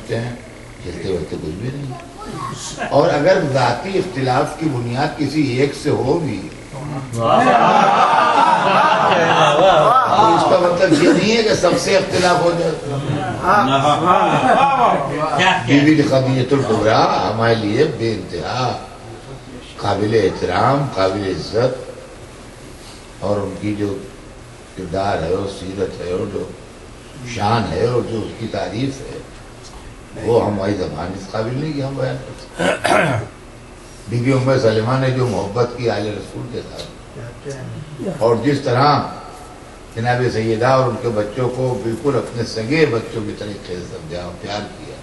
سمجھتے ہیں، چلتے وقت کچھ بھی نہیں. اور اگر ذاتی اختلاف کی بنیاد کسی ایک سے ہو بھی تو اس کا مطلب یہ نہیں ہے کہ سب سے اختلاف ہو جائے. بیوی خدیجہ الکبریٰ ہمارے لیے بے انتہا قابل احترام، قابل عزت، اور ان کی جو کردار ہے اور سیرت ہے اور جو شان ہے اور جو اس کی تعریف ہے وہ ہماری زبان اس قابل نہیں کہ ہم بیان کر سکتے. بی بی ام سلمہ نے جو محبت کی آل رسول کے ساتھ، اور جس طرح جناب سیدہ اور ان کے بچوں کو بالکل اپنے سگے بچوں کی طریقے سے سمجھا اور پیار کیا،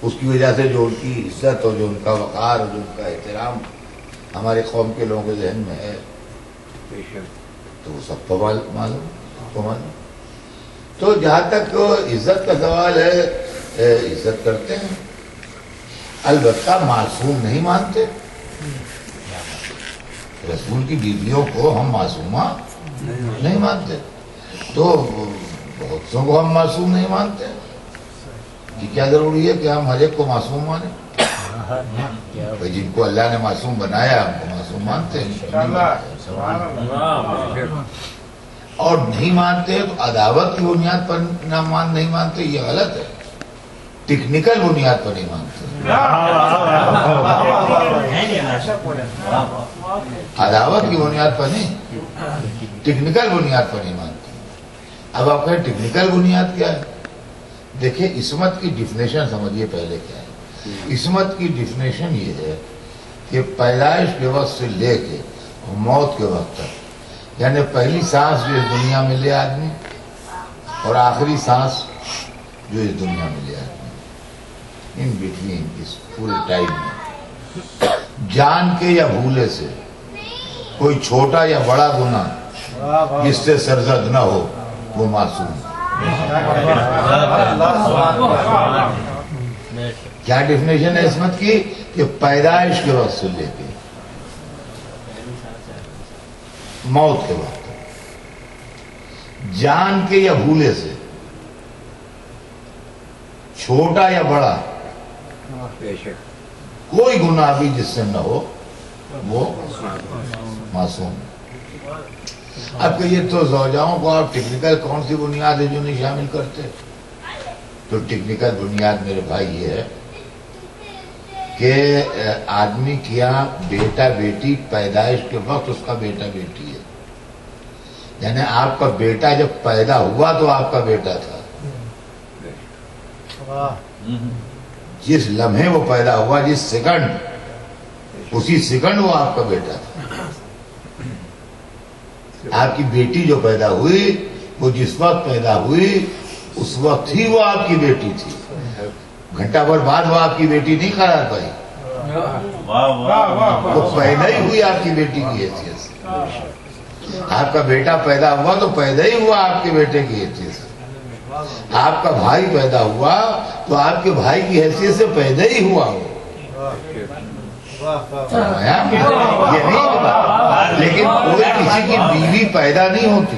اس کی وجہ سے جو ان کی عزت اور جو ان کا وقار اور جو ان کا احترام ہمارے قوم کے لوگوں کے ذہن میں ہے، تو وہ سب کو معلوم. تو جہاں تک عزت کا سوال ہے، عزت کرتے ہیں، البتہ معصوم نہیں مانتے. رسول کی بیویوں کو ہم معصومہ نہیں مانتے، تو بہت سو کو ہم معصوم نہیں مانتے. کہ کیا ضروری ہے کہ ہم ہر ایک کو معصوم مانیں؟ جن کو اللہ نے معصوم بنایا ہم کو معصوم مانتے ہیں. اور نہیں مانتے تو عداوت کی بنیاد پر نہیں مانتے، یہ غلط ہے. ٹیکنیکل بنیاد پر نہیں مانتے، عداوت کی بنیاد پر نہیں، ٹیکنیکل بنیاد پر نہیں مانتے. اب آپ کہیں ٹیکنیکل بنیاد کیا ہے؟ دیکھیں عصمت کی ڈیفینیشن سمجھیے پہلے کیا ہے. عصمت کی ڈیفینیشن یہ ہے کہ پیدائش کے وقت سے لے کے موت کے وقت تک، یعنی پہلی سانس جو اس دنیا میں لے آدمی اور آخری سانس جو اس دنیا میں لے آدمی، ان بٹوین اس پورے ٹائم میں جان کے یا بھولے سے کوئی چھوٹا یا بڑا گناہ جس سے سرزد نہ ہو وہ معصوم. کیا ڈیفینیشن ہے عصمت کی؟ کہ پیدائش کے وقت سے لے کے موت کے وقت جان کے یا بھولے سے چھوٹا یا بڑا کوئی گناہ بھی جس سے نہ ہو وہ معصوم. اب کہیے تو زوجاؤں کو آپ ٹیکنیکل کون سی بنیاد ہے جو نہیں شامل کرتے؟ تو ٹیکنیکل بنیاد میرے بھائی یہ ہے کہ آدمی کیا بیٹا بیٹی پیدائش کے وقت اس کا بیٹا بیٹی ہے. یعنی آپ کا بیٹا جب پیدا ہوا تو آپ کا بیٹا تھا، جس لمحے وہ پیدا ہوا، جس سیکنڈ، اسی سیکنڈ وہ آپ کا بیٹا تھا. آپ کی بیٹی جو پیدا ہوئی وہ جس وقت پیدا ہوئی اس وقت ہی وہ آپ کی بیٹی تھی. گھنٹہ بھر بعد وہ آپ کی بیٹی نہیں قرار پائی، وہ پیدا ہی ہوئی آپ کی بیٹی کی حیثیت سے. آپ کا بیٹا پیدا ہوا تو پیدا ہی ہوا آپ کے بیٹے کی حیثیت سے. آپ کا بھائی پیدا ہوا تو آپ کے بھائی کی حیثیت سے پیدا ہی ہوا ہو. یہ نہیں ہوتا. لیکن کوئی کسی کی بیوی پیدا نہیں ہوتی.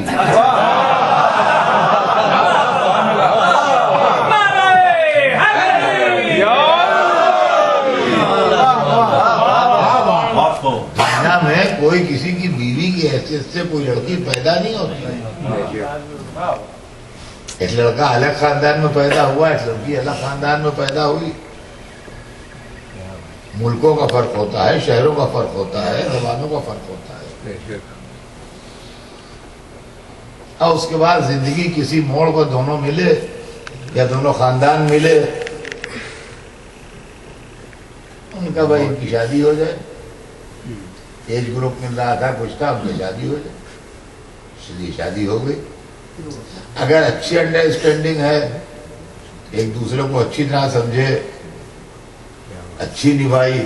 دنیا میں کوئی کسی کی بیوی کی حیثیت سے کوئی لڑکی پیدا نہیں ہوتی. ایک لڑکا الگ خاندان میں پیدا ہوا، ایک لڑکی الگ خاندان میں پیدا ہوئی. ملکوں کا فرق ہوتا ہے، شہروں کا فرق ہوتا ہے، زبانوں کا فرق ہوتا ہے. اور اس کے بعد زندگی کسی موڑ کو دونوں ملے یا دونوں خاندان ملے، ان کا بھائی ان کی شادی ہو جائے. ایج گروپ مل رہا تھا، کچھ تھا، ان کی شادی ہو جائے، اس لیے شادی ہو گئی. اگر اچھی انڈرسٹینڈنگ ہے، ایک دوسرے کو اچھی طرح سمجھے، اچھی نبھائی،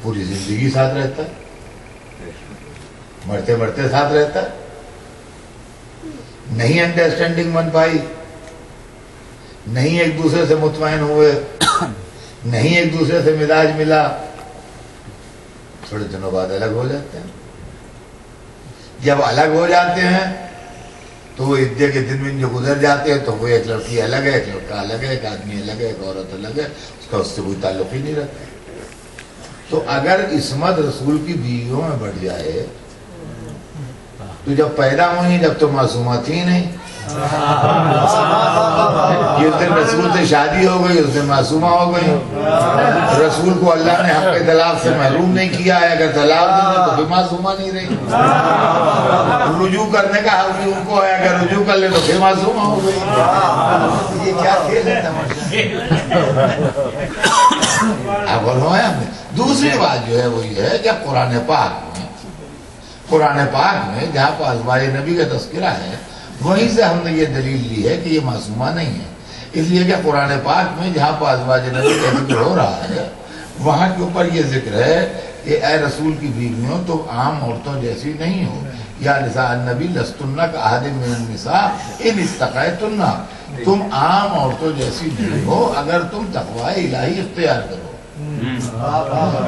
پوری زندگی ساتھ رہتا ہے، مرتے مرتے ساتھ رہتا ہے. نہیں انڈرسٹینڈنگ بن پائی، نہیں ایک دوسرے سے مطمئن ہوئے، نہیں ایک دوسرے سے مزاج ملا، تھوڑے دنوں بعد الگ ہو جاتے ہیں. جب الگ ہو جاتے ہیں تو وہ عدے کے دن جو گزر جاتے ہیں تو وہ ایک لڑکی الگ ہے، ایک لڑکا الگ ہے، ایک آدمی الگ ہے، ایک عورت الگ ہے، اس کا اس سے کوئی تعلق ہی نہیں رہتا۔ تو اگر عصمت رسول کی بیویوں میں بڑھ جائے تو جب پیدا ہوئی جب تو معصومہ تھی نہیں، جس دن رسول سے شادی ہو گئی اس دن معصومہ ہو گئی۔ رسول کو اللہ نے حق طلاق سے محروم نہیں کیا ہے، اگر طلاق دے دے تو بھی معصومہ نہیں رہی۔ رجوع کرنے کا حق بھی ان کو ہے، اگر رجوع کر لے تو پھر معصومہ ہو گئی۔ یہ کیا کھیل ہے تماشا؟ اب دوسری بات جو ہے وہ یہ ہے کہ قرآن پاک میں جہاں پر ازواج نبی کا تذکرہ ہے وہیں سے ہم نے یہ دلیل لی ہے کہ یہ معصومہ نہیں ہے، اس لیے کہ قرآن پاک میں جہاں پر ازواج نبی کا ذکر ہو رہا ہے وہاں کے اوپر یہ ذکر ہے کہ اے رسول کی بیویوں تم عام عورتوں جیسی نہیں ہو، یا نساء النبی لستن کاحد من النساء ان اتقیتن، تم عام عورتوں جیسی نہیں ہو اگر تم تقوی الہی اختیار کرو۔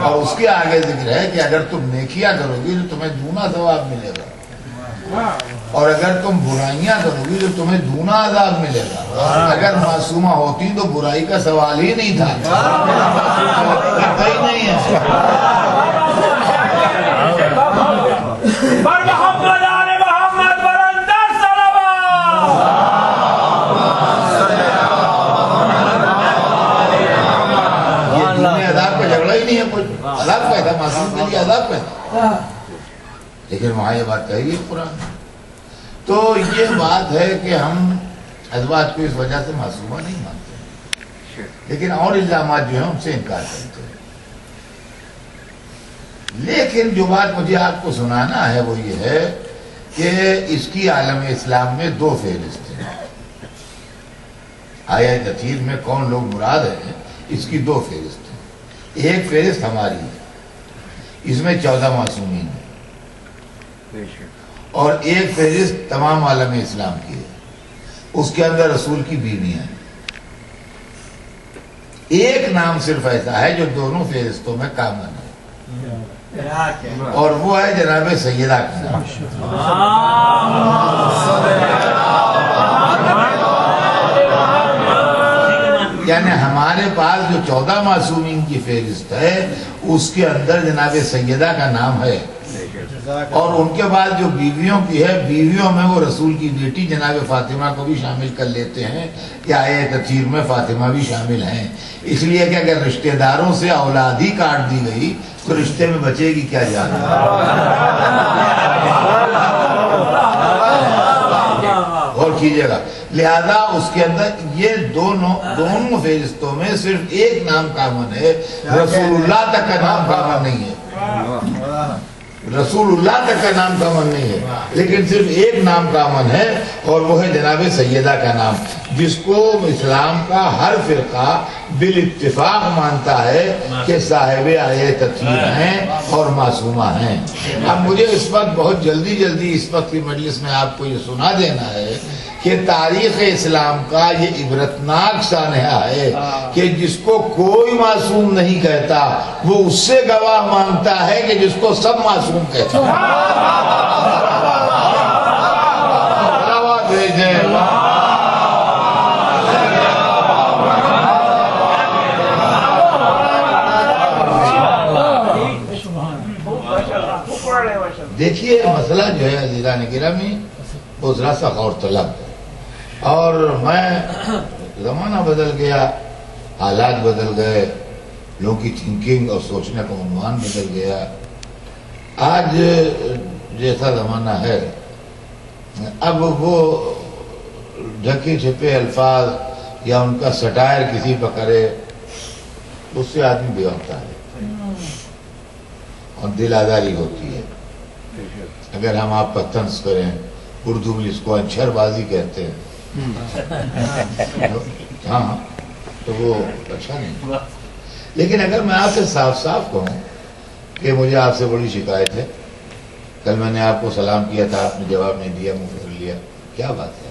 اور اس کے آگے ذکر ہے کہ اگر تم نیکیاں کرو گی تو تمہیں دونا ثواب ملے گا، اور اگر تم برائیاں کرو گی تو تمہیں دونا عذاب ملے گا۔ اگر معصومہ ہوتی تو برائی کا سوال ہی نہیں تھا، نہیں ہے۔ عذاب پیدا معصوم کے لیے عذاب پیدا، لیکن وہاں یہ بات کہی گئی قرآن۔ تو یہ بات ہے کہ ہم ازواج کو اس وجہ سے معصومہ نہیں مانتے، لیکن اور الزامات جو ہیں ان سے انکار کرتے ہیں۔ لیکن جو بات مجھے آپ کو سنانا ہے وہ یہ ہے کہ اس کی عالم اسلام میں دو فہرست ہیں۔ آیت تطہیر میں کون لوگ مراد ہیں اس کی دو فہرست ہیں۔ ایک فہرست ہماری ہے، اس میں 14 معصومین ہیں، اور ایک فہرست تمام عالم اسلام کی ہے، اس کے اندر رسول کی بیویاں ہیں۔ ایک نام صرف ایسا ہے جو دونوں فہرستوں میں کامن ہے، اور وہ ہے جناب سیدہ کا نام۔ یعنی ہمارے پاس جو 14 معصومین کی فہرست ہے اس کے اندر جناب سیدہ کا نام ہے، اور ان کے بعد جو بیویوں کی ہے بیویوں میں وہ رسول کی بیٹی جناب فاطمہ کو بھی شامل کر لیتے ہیں، یا آیت تطہیر میں فاطمہ بھی شامل ہیں، اس لیے کہ اگر رشتہ داروں سے اولاد ہی کاٹ دی گئی تو رشتے میں بچے گی کیا جان۔ اور کیجئے گا، لہذا اس کے اندر یہ دونوں فہرستوں میں صرف ایک نام کامن ہے، رسول اللہ تک کا نام کامن نہیں ہے، رسول اللہ تک کا نام کامن نہیں ہے، لیکن صرف ایک نام کامن ہے اور وہ ہے جناب سیدہ کا نام، جس کو اسلام کا ہر فرقہ بالاتفاق مانتا ہے کہ صاحب آیت تطہیر ہیں اور معصومہ ہیں۔ اب مجھے اس وقت بہت جلدی اس وقت کی مجلس میں آپ کو یہ سنا دینا ہے کہ تاریخ اسلام کا یہ عبرتناک سانحہ ہے کہ جس کو کوئی معصوم نہیں کہتا وہ اس سے گواہ مانگتا ہے کہ جس کو سب معصوم کہتا دیکھیے مسئلہ جو ہے عزیزان گرامی وہ ذرا سا غور طلب ہے، اور میں زمانہ بدل گیا، حالات بدل گئے، لوگوں کی تھنکنگ اور سوچنے کا عنوان بدل گیا۔ آج جیسا زمانہ ہے اب وہ ڈھکے چھپے الفاظ یا ان کا سٹائر کسی پہ کرے اس سے آدمی بگڑتا ہے اور دل آزاری ہوتی ہے۔ اگر ہم آپ کا طنز کریں، اردو میں اس کو انچھر بازی کہتے ہیں، ہاں تو وہ اچھا نہیں۔ لیکن اگر میں آپ سے صاف کہوں کہ مجھے آپ سے بڑی شکایت ہے، کل میں نے آپ کو سلام کیا تھا آپ نے جواب نہیں دیا، منہ پھیر لیا، کیا بات ہے،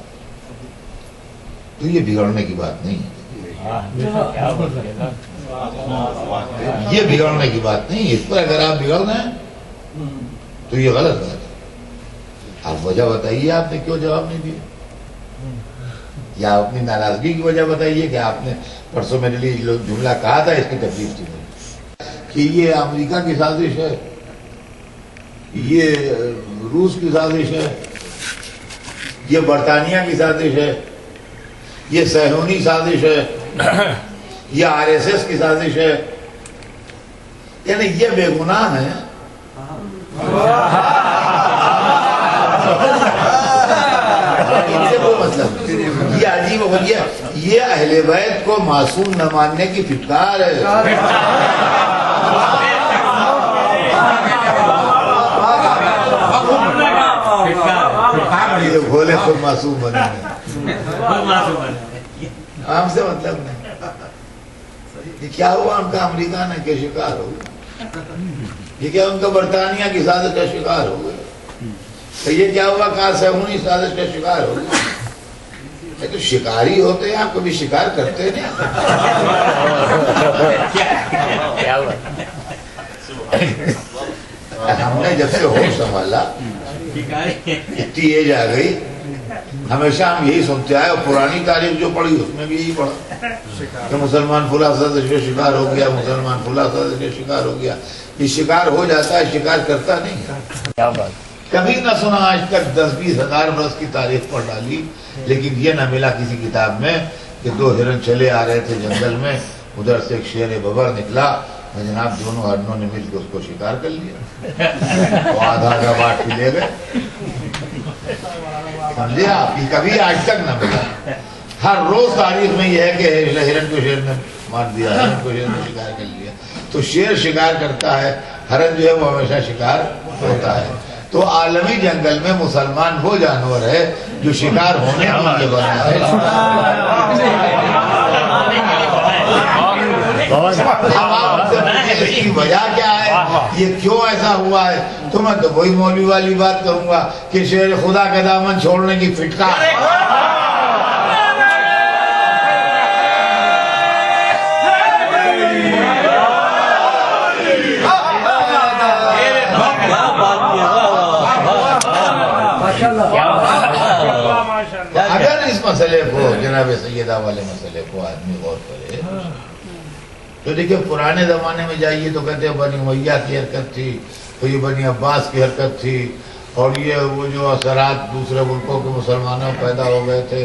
تو یہ بگڑنے کی بات نہیں ہے، یہ بگڑنے کی بات نہیں ہے۔ اس پر اگر آپ بگڑ رہے ہیں تو یہ غلط بات ہے۔ آپ وجہ بتائیے آپ نے کیوں جواب نہیں دیا۔ یا اپنی ناراضگی کی وجہ بتائیے کہ آپ نے پرسوں میرے لیے جو جملہ کہا تھا اس کی تکلیف تھی مجھے کہ یہ امریکہ کی سازش ہے، یہ روس کی سازش ہے، یہ برطانیہ کی سازش ہے، یہ صہیونی سازش ہے، یہ RSS کی سازش ہے، یعنی یہ بے گناہ ہیں۔ ان سے کوئی مطلب نہیں، یہ عجیب ہو گیا، یہ اہل بیت کو معصوم نہ ماننے کی پھٹکار ہے۔ یہ بھولے خود معصوم بنے ہم سے مطلب نہیں۔ یہ کیا ہوا ان کا امریکہ نے کے شکار ہو گیا، یہ کیا ان کا برطانیہ کی سازش کا شکار ہو گیا، تو یہ کیا ہوا کہا صہیونی سازش کا شکار ہو گیا۔ یہ تو شکاری ہوتے ہیں، آپ کبھی شکار کرتے نہیں۔ ہم نے جب سے ہوش سنبھالا، اتنی ایج آ گئی، ہمیشہ ہم یہی سنتے آئے، اور پرانی تاریخ جو پڑھی اس میں بھی یہی پڑھا کہ مسلمان فلاں سازش کا شکار ہو گیا، مسلمان فلاں سازش کا شکار ہو گیا۔ یہ شکار ہو جاتا ہے، شکار کرتا نہیں۔ کیا بات، کبھی نہ سنا آج تک، 10-20 ہزار برس کی تاریخ پڑھ ڈالی، لیکن یہ نہ ملا کسی کتاب میں کہ 2 ہرن چلے آ رہے تھے جنگل میں، ادھر سے ایک شیر ببر نکلا، جناب دونوں ہرنوں نے مل کے اس کو شکار کر لیا، وہ آدھا بانٹ کے لے گئے۔ سمجھے آپ، یہ کبھی آج تک نہ ملا۔ ہر روز تاریخ میں یہ ہے کہ ہرن کو شیر نے مار دیا، ہرن کو شیر نے شکار کر لیا۔ تو شیر شکار کرتا ہے، ہرن جو ہے وہ ہمیشہ شکار ہوتا ہے۔ تو عالمی جنگل میں مسلمان وہ جانور ہے جو شکار ہونے کے لیے بنا ہے۔ اس کی وجہ کیا ہے، یہ کیوں ایسا ہوا ہے، تو میں تو وہی مولوی والی بات کروں گا کہ شیر خدا کا دامن چھوڑنے کی پھٹکار۔ اگر اس مسئلے کو، جناب سیدہ والے مسئلے کو آدمی غور کرے تو دیکھیں، پرانے زمانے میں جائیے تو کہتے ہیں بنی امیہ کی حرکت تھی، تو یہ بنی عباس کی حرکت تھی، اور یہ وہ جو اثرات دوسرے ملکوں کے مسلمانوں پیدا ہو گئے تھے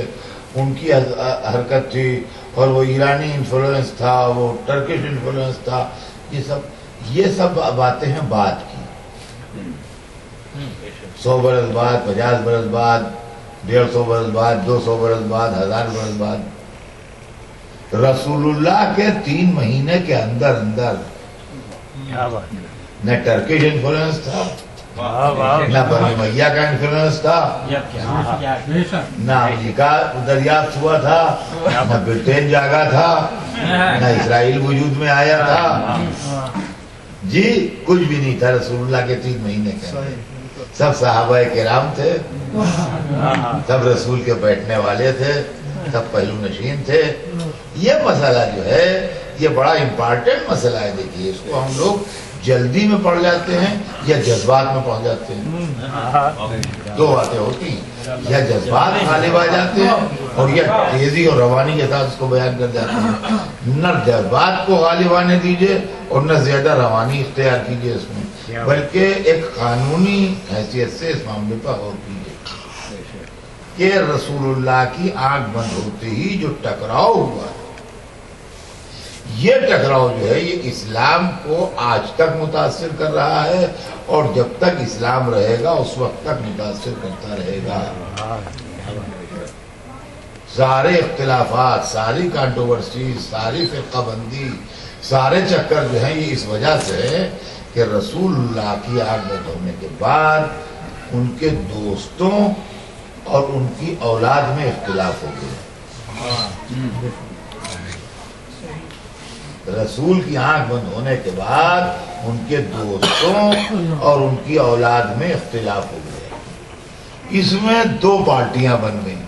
ان کی حرکت تھی، اور وہ ایرانی انفلوئنس تھا، وہ ٹرکش انفلوئنس تھا۔ یہ سب باتیں ہیں بعد کی، 100 برس بعد، 50 برس بعد، 150 برس بعد، 200 برس بعد، 1000 برس بعد۔ رسول اللہ کے 3 مہینے کے اندر نہ ٹرکش انفلوئنس تھا، نہ بنی امیہ کا انفلوئنس تھا، نہ امریکہ دریافت ہوا تھا، نہ برطین جاگا تھا، نہ اسرائیل وجود میں آیا تھا، جی کچھ بھی نہیں تھا۔ رسول اللہ کے 3 مہینے کے اندر سب صحابہ کرام تھے، سب رسول کے بیٹھنے والے تھے، سب پہلو نشین تھے۔ یہ مسئلہ جو ہے یہ بڑا امپارٹنٹ مسئلہ ہے۔ دیکھیے، اس کو ہم لوگ جلدی میں پڑھ جاتے ہیں یا جذبات میں پڑھ جاتے ہیں، 2 باتیں ہوتی ہیں، یا جذبات غالب آ جاتے ہیں اور یا تیزی اور روانی کے ساتھ اس کو بیان کر جاتے ہیں۔ نہ جذبات کو غالب آنے دیجیے اور نہ زیادہ روانی اختیار کیجیے اس میں، بلکہ ایک قانونی حیثیت سے اس معاملے پر غور کیجیے کہ رسول اللہ کی آنکھ بند ہوتے ہی جو ٹکراؤ ہوا ہے، یہ ٹکراؤ جو ہے یہ اسلام کو آج تک متاثر کر رہا ہے، اور جب تک اسلام رہے گا اس وقت تک متاثر کرتا رہے گا۔ سارے اختلافات، ساری کانٹروورسیز، ساری فرقہ بندی، سارے چکر جو ہیں یہ اس وجہ سے ہے کہ رسول اللہ کی آنکھ بند ہونے کے بعد ان کے دوستوں اور ان کی اولاد میں اختلاف ہو گیا۔ رسول کی آنکھ بند ہونے کے بعد ان کے دوستوں اور ان کی اولاد میں اختلاف ہو گیا۔ اس میں 2 پارٹیاں بن گئیں۔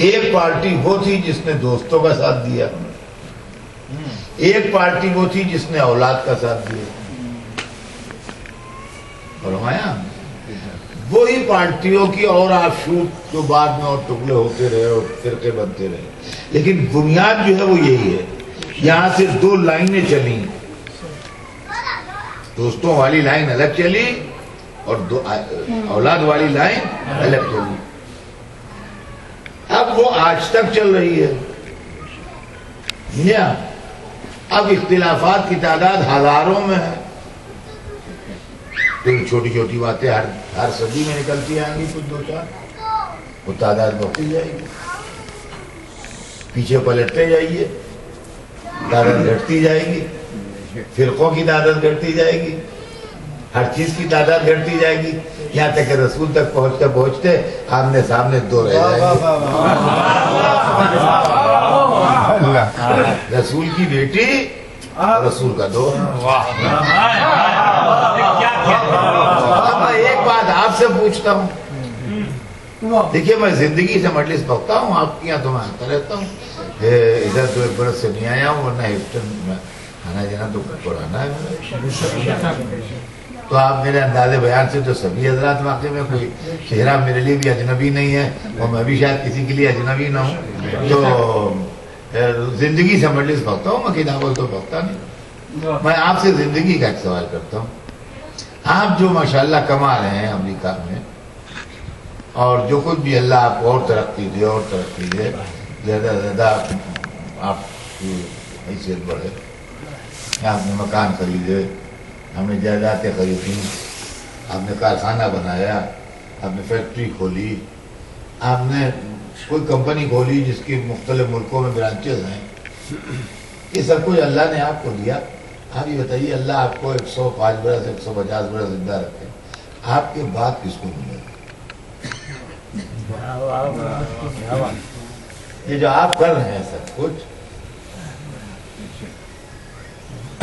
ایک پارٹی وہ تھی جس نے دوستوں کا ساتھ دیا، ایک پارٹی وہ تھی جس نے اولاد کا ساتھ دیا۔ فرمایا وہی پارٹیوں کی اور آف شوٹ جو بعد میں اور ٹکڑے ہوتے رہے اور فرقے بنتے رہے، لیکن بنیاد جو ہے وہ یہی ہے۔ یہاں سے دو لائنیں چلی، دوستوں والی لائن الگ چلی اور اولاد والی لائن الگ چلی۔ اب وہ آج تک چل رہی ہے۔ اب اختلافات کی تعداد ہزاروں میں ہے، چھوٹی چھوٹی باتیں ہر صدی میں نکلتی آئیں گی، کچھ دو چار، وہ تعداد بڑھتی جائے گی، پیچھے پلٹتے جائیے، تعداد گھٹتی جائے گی، فرقوں کی تعداد گھٹتی جائے گی، ہر چیز کی تعداد گھٹتی جائے گی، یہاں تک کہ رسول تک پہنچتے پہنچتے آمنے سامنے دو رہ جائیں گے۔ رسول کی بیٹی اور رسول کا دو۔ میں ایک بات آپ سے پوچھتا ہوں، دیکھیے میں زندگی سے مجلس بھگتا ہوں، آپ کے یہاں تو میں آتا رہتا ہوں، ادھر تو ایک برس سے نہیں آیا ہوں، ورنہ ہیوسٹن میں آنا جانا تو پرانا ہے۔ تو آپ میرے انداز بیان سے تو سبھی حضرات واقعی میں کوئی چہرہ میرے لیے بھی اجنبی نہیں ہے، اور میں بھی شاید کسی کے لیے اجنبی نہ ہوں، تو زندگی سے مجلس بھگتا ہوں، میں کتابوں تو بھگتا نہیں۔ میں آپ سے زندگی کا ایک سوال کرتا ہوں، آپ جو ماشاءاللہ کما رہے ہیں امریکہ میں، اور جو کچھ بھی اللہ آپ کو اور ترقی دے اور ترقی دے، زیادہ سے زیادہ آپ کی حیثیت بڑھے، آپ نے مکان خریدے، ہم نے جائیدادیں خریدی، آپ نے کارخانہ بنایا، آپ نے فیکٹری کھولی، آپ نے کوئی کمپنی کھولی جس کی مختلف ملکوں میں برانچز ہیں، یہ سب کچھ اللہ نے آپ کو دیا۔ آپ یہ بتائیے، اللہ آپ کو 105 برس 150 برس زندہ رکھے، آپ کے بعد کس کو ملے؟ یہ جو آپ کر رہے ہیں سب کچھ،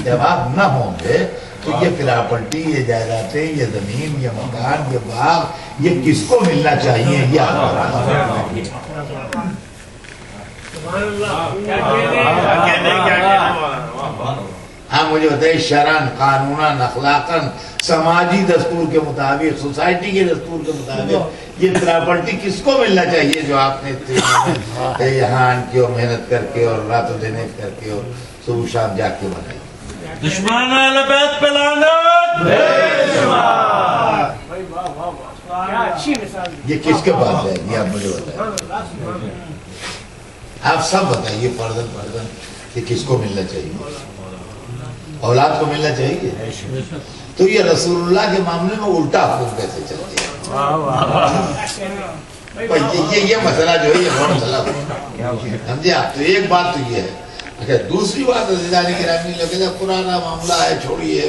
جب آپ نہ ہوں گے تو یہ پراپرٹی، یہ جائیدادیں، یہ زمین، یہ مکان، یہ باغ، یہ کس کو ملنا چاہیے؟ یہ آپ ہاں مجھے بتائیے، شرعاً، قانوناً، اخلاقاً، سماجی دستور کے مطابق، سوسائٹی کے دستور کے مطابق یہ پراپرٹی کس کو ملنا چاہیے جو آپ نے یہاں آن کے اور محنت کر کے اور راتوں دن کر کے اور صبح شام جا کے بنائی؟ دشمن اہل بیت پہ لعنت! یہ کس کے پاس جائے گی؟ آپ مجھے بتائیں، آپ سب بتائیے فردن فردن کہ کس کو ملنا چاہیے؟ اولاد کو ملنا چاہیے؟ تو یہ رسول اللہ کے معاملے میں الٹا حکم کیسے چلتے ہیں؟ یہ مسئلہ جو ہے یہ بڑا مسئلہ سمجھے آپ۔ تو ایک بات تو یہ ہے۔ اچھا، دوسری بات عزیزان گرامی لگے گا، پرانا معاملہ ہے، چھوڑیے،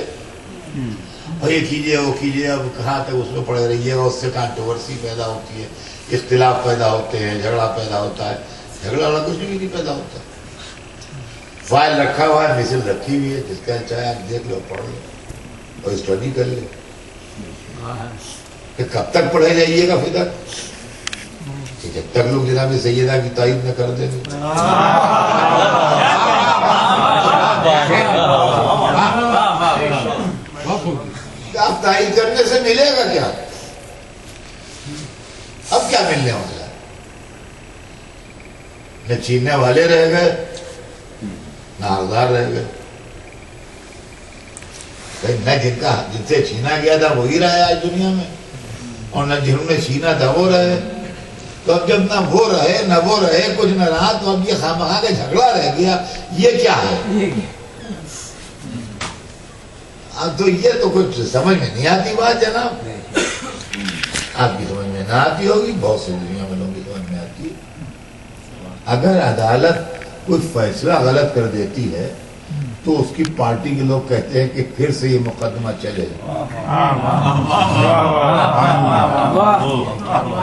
اور یہ کیجیے وہ کیجیے، اب کہاں تک اس میں پڑے رہیے گا، اس سے کانٹروورسی پیدا ہوتی ہے، اختلاف پیدا ہوتے ہیں، جھگڑا پیدا ہوتا ہے۔ جھگڑا والا کچھ بھی نہیں پیدا ہوتا۔ فائل رکھا ہوا ہے، مثل رکھی ہوئی ہے، جس کا چاہے آپ دیکھ لو، پڑھ لو اور اسٹڈی کر لیں۔ کہ کب تک پڑھے جائیے گا فدر؟ کہ جب تک لوگ جناب سیدہ کی تائید نہ کر دیں گے۔ آپ تائید کرنے سے ملے گا کیا؟ اب کیا ملنے والا ہے؟ نہ چھیننے والے رہ گئے، نہ حقدار رہ گئے۔ نہ جن سے چھینا گیا تھا وہی رہے آج دنیا میں، اور نہ جنہوں نے چھینا تھا وہ رہے۔ تو اب جب نہ وہ رہے نہ وہ رہے، کچھ نہ رہا، تو اب یہ خامخواہ کا جھگڑا رہ گیا، یہ کیا ہے؟ تو یہ تو کچھ سمجھ میں نہیں آتی بات جناب، آپ کی سمجھ میں نہ آتی ہوگی، بہت سی دنیا میں لوگوں کی سمجھ میں آتی ہے۔ اگر عدالت کچھ فیصلہ غلط کر دیتی ہے تو اس کی پارٹی کے لوگ کہتے ہیں کہ پھر سے یہ مقدمہ چلے،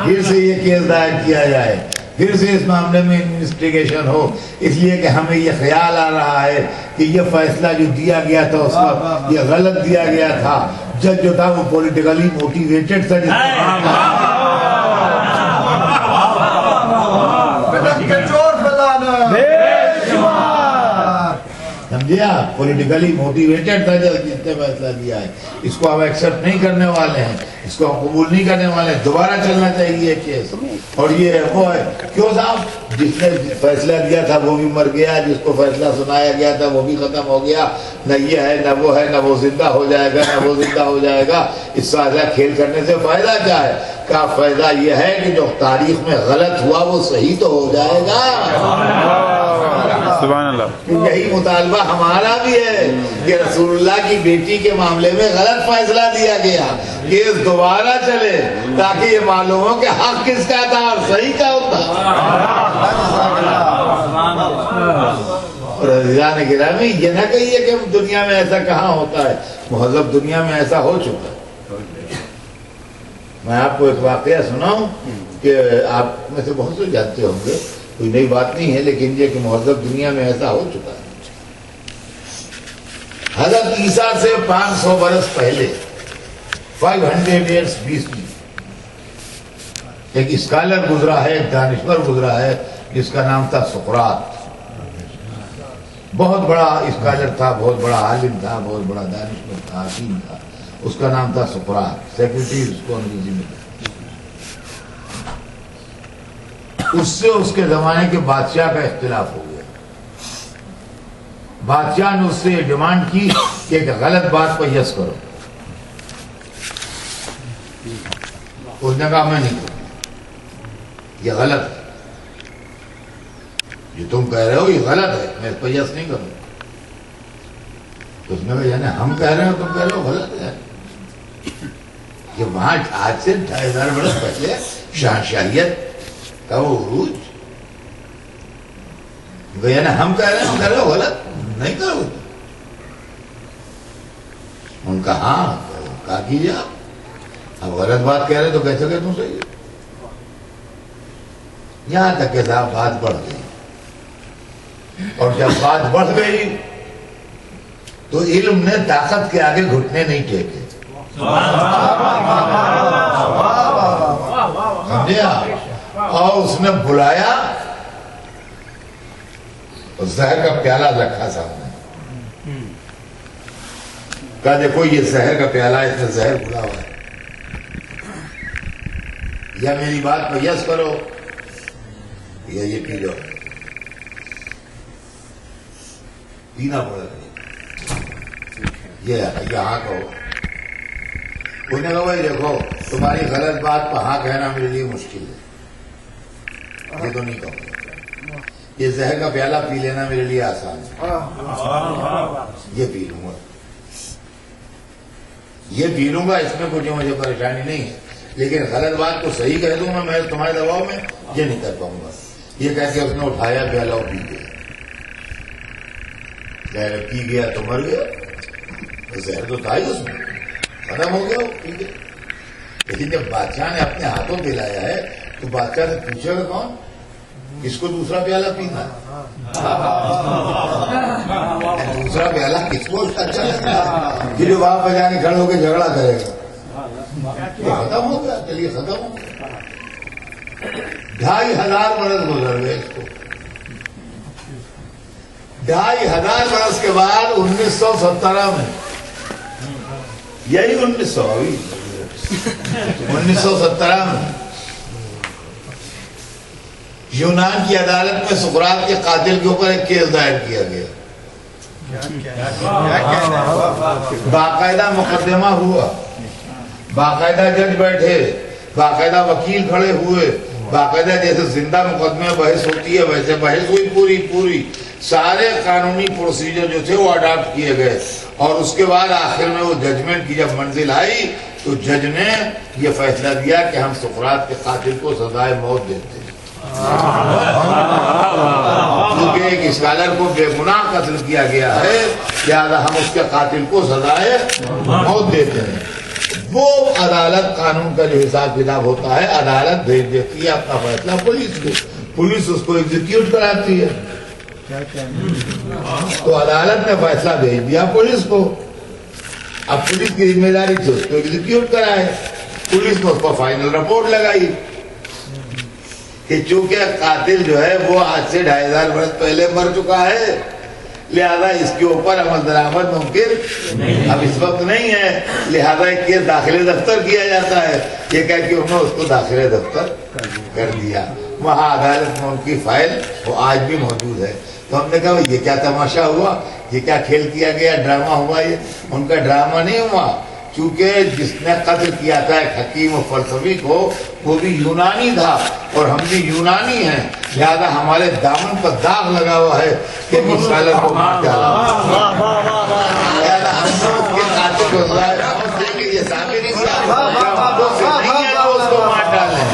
پھر سے یہ کیس دائر کیا جائے، پھر سے اس معاملے میں انویسٹیگیشن ہو، اس لیے کہ ہمیں یہ خیال آ رہا ہے کہ یہ فیصلہ جو دیا گیا تھا اس وقت یہ غلط دیا گیا تھا، جج جو تھا وہ پولیٹیکلی موٹیویٹڈ تھا۔ لیجیے آپ، پولیٹیکلی موٹیویٹڈ تھا جس نے فیصلہ لیا ہے، اس کو ہم ایکسپٹ نہیں کرنے والے ہیں، اس کو ہم قبول نہیں کرنے والے ہیں، دوبارہ چلنا چاہیے کیس۔ اور یہ وہ ہے کیوں صاحب، جس نے فیصلہ دیا تھا وہ بھی مر گیا، جس کو فیصلہ سنایا گیا تھا وہ بھی ختم ہو گیا، نہ یہ ہے نہ وہ ہے، نہ وہ زندہ ہو جائے گا نہ وہ زندہ ہو جائے گا۔ اس سے ایسا کھیل کرنے سے فائدہ کیا ہے؟ کیا فائدہ یہ ہے کہ جو تاریخ میں غلط ہوا وہ صحیح تو ہو جائے گا۔ سبحان اللہ۔ یہی مطالبہ ہمارا بھی ہے کہ رسول اللہ کی بیٹی کے معاملے میں غلط فیصلہ دیا گیا، کیس دوبارہ چلے تاکہ یہ معلوم ہو کہ حق کس کا تھا اور صحیح کا ہوتا۔ اور عزیزان گرامی، یہ نہ کہیے کہ دنیا میں ایسا کہاں ہوتا ہے، مہذب دنیا میں ایسا ہو چکا ہے۔ میں آپ کو ایک واقعہ سناؤں کہ آپ میں سے بہت سے جانتے ہوں گے، کوئی نئی بات نہیں ہے، لیکن یہ کہ مہذب دنیا میں ایسا ہو چکا ہے۔ حضرت عیسیٰ سے 500 برس پہلے 500 years BC ایک اسکالر گزرا ہے، ایک دانشور گزرا ہے جس کا نام تھا سقراط۔ بہت بڑا اسکالر تھا، بہت بڑا عالم تھا، بہت بڑا دانشور تھا، حکیم تھا۔ اس کا نام تھا سقراط، سیکریٹری اس کو انگریزی میں۔ اس سے اس کے زمانے کے بادشاہ کا اختلاف ہو گیا۔ بادشاہ نے اس سے یہ ڈیمانڈ کی کہ ایک غلط بات پر یس کرو۔ اس نے کہا میں نہیں کروں، یہ غلط ہے، جو تم کہہ رہے ہو یہ غلط ہے، میں اس پر یس نہیں کروں۔ اس نے کہا یعنی ہم کہہ رہے ہو تم کہہ رہے ہو غلط ہے؟ کہ وہاں آج سے 2500 برس پہلے شہنشاہیت کا وہ عروج، یعنی ہم کہہ رہے ہیں ہم کہہ رہے ہو غلط نہیں کرو۔ ان کا ہاں کہا کیجیے آپ، اب غلط بات کہہ رہے تو کیسے کہ تم صحیح ہے۔ یہاں تک کہ صاحب بات بڑھ گئی، اور جب بات بڑھ گئی تو علم نے طاقت کے آگے گھٹنے نہیں ٹیکے۔ سمجھے آپ؟ اور اس نے بلایا اور زہر کا پیالہ رکھا سامنے، کہا دیکھو یہ زہر کا پیالہ، اس میں زہر گھلا ہوا ہے، یا میری بات پہ یس کرو یا یہ پی لو، پینا پڑے گا، یہ یہاں کہو۔ انہوں نے کہا بھائی دیکھو تمہاری غلط بات پہ ہاں کہنا میرے لیے مشکل ہے، یہ تو نہیں کہوں، یہ زہر کا پیالہ پی لینا میرے لیے آسان ہے، یہ پی لوں گا، یہ پی لوں گا، اس میں کچھ مجھے پریشانی نہیں ہے، لیکن غلط بات کو صحیح کہہ دوں گا میں تمہارے دباؤ میں یہ نہیں کر پاؤں گا۔ یہ کہہ کے اس نے اٹھایا پیالہ اور پی گیا۔ زہر پی گیا تو مر گیا، زہر تو تھا ہی اس میں، ختم ہو گیا وہ پی گیا۔ لیکن جب بادشاہ نے اپنے ہاتھوں پلایا ہے تو بادشاہ سے پوچھے گا کون کس کو دوسرا پیالہ پینا ہے؟ دوسرا پیالہ کس کو اچھا لگتا ہے کہ جو وہاں پہ جا کے کھڑے ہو کے جھگڑا کرے گا؟ یہ ختم ہو گیا، چلیے ختم ہو گیا۔ 2500 برس گزر گئے اس کو۔ 2500 برس کے بعد 1917 میں، یہی 1917 میں یونان کی عدالت میں سقراط کے قاتل کے اوپر ایک کیس دائر کیا گیا، باقاعدہ مقدمہ ہوا، باقاعدہ جج بیٹھے، باقاعدہ وکیل کھڑے ہوئے، باقاعدہ جیسے زندہ مقدمے میں بحث ہوتی ہے ویسے بحث ہوئی، پوری سارے قانونی پروسیجر جو تھے وہ اڈاپٹ کیے گئے، اور اس کے بعد آخر میں وہ ججمنٹ کی جب منزل آئی تو جج نے یہ فیصلہ دیا کہ ہم سقراط کے قاتل کو سزائے موت دیتے ہیں، کیونکہ ایک اسکالر کو بے گناہ قتل کیا گیا ہے، لہذا ہم اس کے قاتل کو سزائے موت دیتے ہیں۔ وہ عدالت قانون کا جو حساب کتاب ہوتا ہے، عدالت بھیج دیتی ہے اپنا فیصلہ پولیس کو، پولیس اس کو ایگزیکیوٹ کراتی ہے۔ تو عدالت نے فیصلہ بھیج دیا پولیس کو، اب پولیس کی ذمہ داری تھی اس کو ایگزیکیوٹ کرائے۔ پولیس نے اس کو فائنل رپورٹ لگائی کہ چونکہ قاتل جو ہے وہ آج سے 2500 برس پہلے مر چکا ہے، لہذا اس کے اوپر عمل درآمد ممکن اب اس وقت نہیں ہے، لہذا ایک کیس داخل دفتر کیا جاتا ہے، یہ کہہ کہ انہوں نے اس کو داخل دفتر کر دیا، وہاں عدالت میں ان کی فائل وہ آج بھی موجود ہے۔ تو ہم نے کہا یہ کیا تماشا ہوا، یہ کیا کھیل کیا گیا، ڈرامہ ہوا؟ یہ ان کا ڈرامہ نہیں ہوا، چونکہ جس نے قتل کیا تھا ایک حکیم و فلسفی کو وہ بھی یونانی تھا اور ہم بھی یونانی ہیں، لہذا ہمارے دامن پر داغ لگا ہوا ہے کہ مسالہ کو مار ڈالا، لہذا ہم نے اس کے قاتل کو یہ ثابت نہیں ہے جو اس کو مار ڈالیں،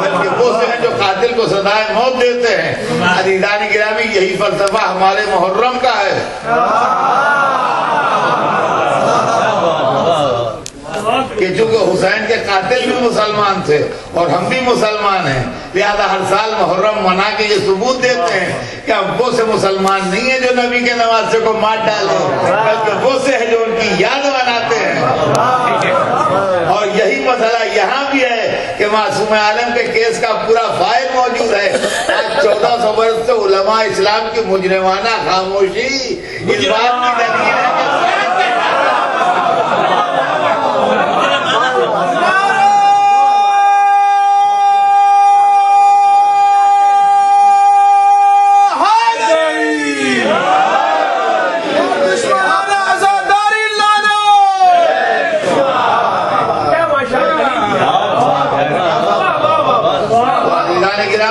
بلکہ وہ سے ہیں جو قاتل کو سزائے موت دیتے ہیں۔ عزیزان گرامی یہی فلسفہ ہمارے محرم کا ہے کہ چونکہ حسین کے قاتل بھی مسلمان تھے اور ہم بھی مسلمان ہیں، لہذا ہر سال محرم منا کے یہ ثبوت دیتے ہیں کہ اب وہ سے مسلمان نہیں ہے جو نبی کے نواسے کو مار ڈالے، بلکہ وہ سے ہے جو ان کی یاد مناتے ہیں۔ اور یہی مسئلہ یہاں بھی ہے کہ معصوم عالم کے کیس کا پورا فائل موجود ہے۔ آج 1400 برس سے علماء اسلام کی مجرمانہ خاموشی اس بات کی دلیل ہے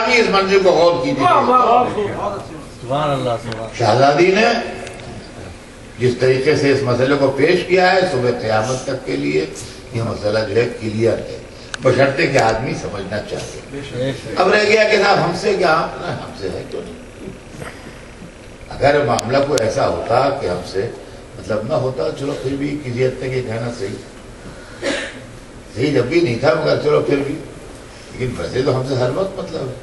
کہ اس منظر کو غور کیجیے۔ شہزادی نے جس طریقے سے اس مسئلے کو پیش کیا ہے صبح قیامت تک کے لیے یہ مسئلہ جو ہے کلیئر ہے، بشرطے کہ آدمی سمجھنا چاہیے۔ اب رہ گیا کہ صاحب ہم سے کیا، ہم سے ہے کیوں نہیں؟ اگر معاملہ کو ایسا ہوتا کہ ہم سے مطلب نہ ہوتا چلو پھر بھی کسی حد تک یہ کہنا صحیح جب بھی نہیں تھا، مگر چلو پھر بھی، لیکن ویسے تو ہم سے ہر وقت مطلب ہے۔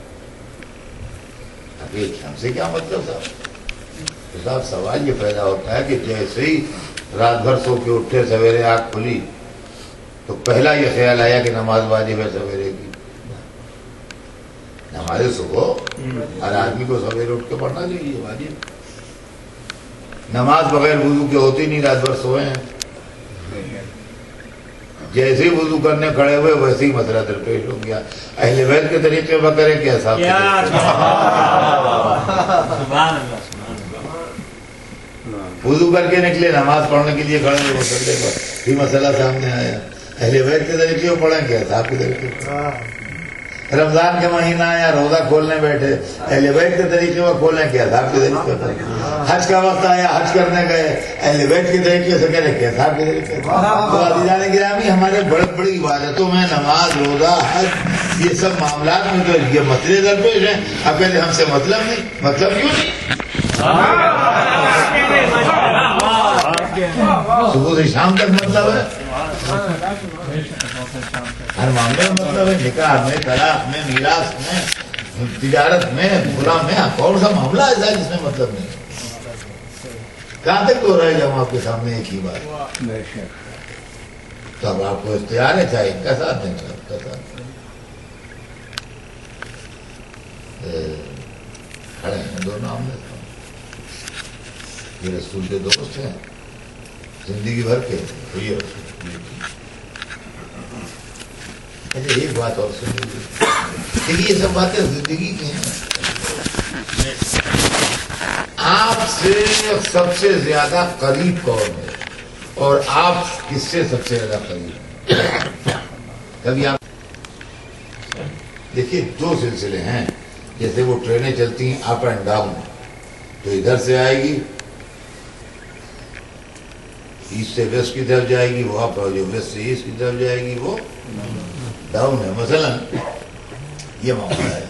ہم سے کیا مطلب تھا؟ تو صاحب سوال یہ پیدا ہوتا ہے کہ جیسے ہی رات بھر سو کے اٹھے، سویرے آنکھ کھلی تو پہلا یہ خیال آیا کہ نماز واجب ہے سویرے کی، نماز صبح ہر آدمی کو سویرے اٹھ کے پڑھنا چاہیے، واجب۔ نماز بغیر وضو کے ہوتی نہیں، رات بھر سوئے ہیں، جیسے ہی وضو کرنے کھڑے ہوئے ویسے ہی مسئلہ درپیش ہو گیا۔ اہل بیت کے طریقے پر کریں کہ صاحب وضو کر کے نکلے، نماز پڑھنے کے لیے کھڑے ہوئے مسئلے پر بھی مسئلہ سامنے آیا، اہل بیت کے طریقے پر پڑھیں کہ صاحب کے طریقے پر۔ رمضان کے مہینہ آیا، روزہ کھولنے بیٹھے، اہل بیت کے طریقے پر کھولیں کہ صاحب کے طریقے پر۔ حج کا وقت آیا، حج کرنے گئے، اہل بیت کے طریقے سے کریں کہ صاحب کے طریقے پر۔ تو عزیزان گرامی ہمارے بڑی بڑی عبادتوں میں نماز، روزہ، حج، یہ سب معاملات میں جو یہ مسئلے درپیش ہیں، اب کہتے ہم سے مطلب نہیں، مطلب کیوں نہیں؟ صبح سے شام تک مطلب ہے، ہر معاملے میں مطلب ہے، نکاح میں، طلاق میں، میراث میں، تجارت میں، غلام میں، کون سا معاملہ ایسا ہے جس میں مطلب نہیں؟ کہاں تک تو رہے جب آپ کے سامنے ایک ہی بات؟ تو اب آپ کو اختیار ہے، چاہے ان کا ساتھ دیں چاہے ان کا ساتھ دیں۔ کھڑے ہیں دونوں آمنے یہ رسول کے دوست ہیں زندگی بھر کے، تو یہ رسول ایک بات اور سن لیجیے، یہ سب باتیں زندگی کی ہیں۔ آپ سے سب سے زیادہ قریب کون ہے اور آپ کس سے سب سے زیادہ قریب ہیں؟ کبھی آپ دیکھیے دو سلسلے ہیں، جیسے وہ ٹرینیں چلتی ہیں اپ اینڈ ڈاؤن، تو ادھر سے آئے گی ایسٹ سے ویسٹ کی طرف جائے گی وہ اپ، اور جو ویسٹ سے ایسٹ کی طرف جائے گی وہ ڈاؤن ہے، مثلا یہ معاملہ ہے۔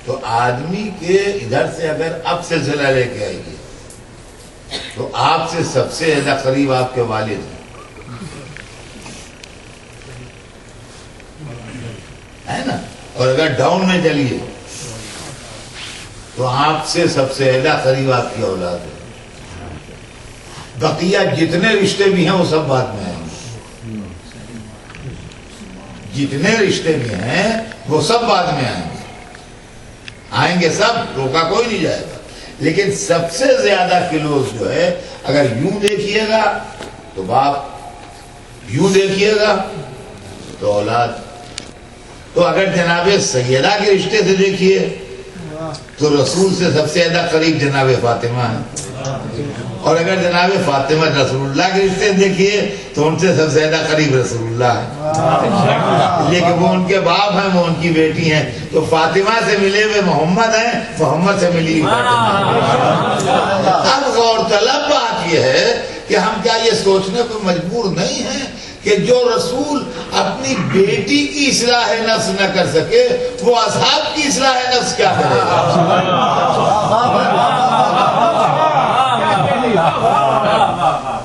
تو آدمی کے ادھر سے اگر اب سلسلہ لے کے آئے گی تو آپ سے سب سے زیادہ قریب آپ کے والد ہے نا، اور اگر ڈاؤن میں چلیے تو آپ سے سب سے زیادہ قریب آپ کی اولاد ہے۔ بقیہ جتنے رشتے بھی ہیں وہ سب بعد میں آئیں گے، جتنے رشتے بھی ہیں وہ سب بعد میں آئیں گے، آئیں گے سب، روکا کوئی نہیں جائے گا۔ لیکن سب سے زیادہ کلوز جو ہے اگر یوں دیکھیے گا تو باپ، یوں دیکھیے گا تو اولاد. تو اگر جناب سیدہ کے رشتے سے دیکھیے تو رسول سے سب سے زیادہ قریب جناب فاطمہ ہے، اور اگر جناب فاطمہ رسول اللہ کے رشتے سے دیکھیے تو ان سے سب سے زیادہ قریب رسول اللہ ہے، لیکن وہ ان کے باپ ہیں، وہ ان کی بیٹی ہیں. تو فاطمہ سے ملے ہوئے محمد ہیں، محمد سے ملی ہوئی فاطمہ. اب غور طلب بات یہ ہے کہ ہم کیا یہ سوچنے کو مجبور نہیں ہیں کہ جو رسول اپنی بیٹی کی اصلاح نفس نہ کر سکے وہ اصحاب کی اصلاح نفس کیا کرے گا؟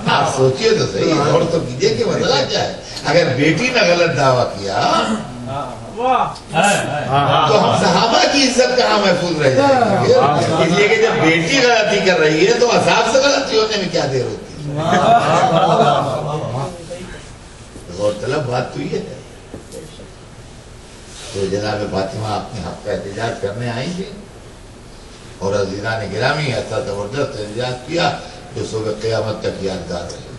آپ سوچئے تو صحیح، اور تو کیجئے کہ مسئلہ کیا ہے. اگر بیٹی نے غلط دعویٰ کیا تو ہم صحابہ کی عزت کہاں محفوظ رہ جائے گی؟ اس لیے کہ جب بیٹی غلطی کر رہی ہے تو اصحاب سے غلطی ہونے میں کیا دیر ہوتی ہے؟ غور طلب بات تو یہ ہے. تو جناب فاطمہ اپنے حق کا احتجاج کرنے آئی تھی اور عزیزان گرامی ایسا زبردست احتجاج کیا جو صبح قیامت تک یادگار رہے.